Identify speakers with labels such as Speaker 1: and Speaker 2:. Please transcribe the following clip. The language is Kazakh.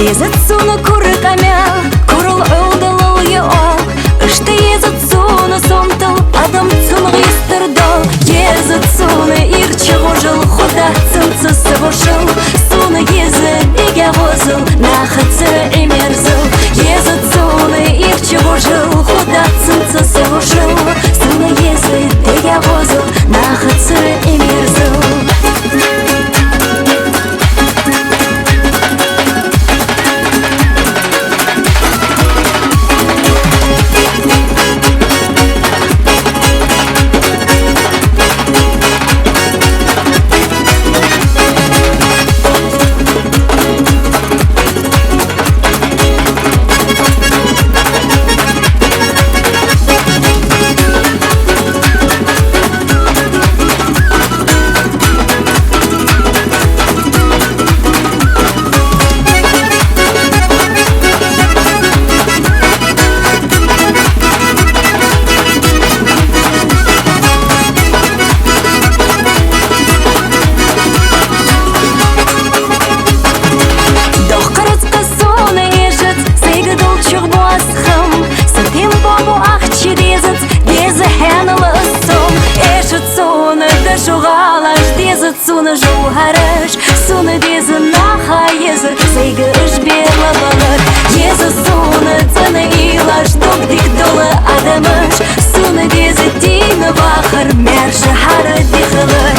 Speaker 1: Езет суны күркәмә, күрл олдылыл еол. Ышты езет суны сомтыл, адам цынғы естірдол. Езет суны ирчі ғожыл, худа цынцы сывышыл. Суны езі иге ғозыл, нахыцы эмерзыл. Езет суны ирчі ғожыл, худа цынцы сывышыл. Суны езі иге ғозыл, нахыцы эмерзыл. Суны жуғарыш, суны дезі наха езі, сейгі үш берлі балыр. Езі суны цыны илаш, доғдик долы адамыш, суны дезі дейіні бақыр, мәрші хары дихылыр.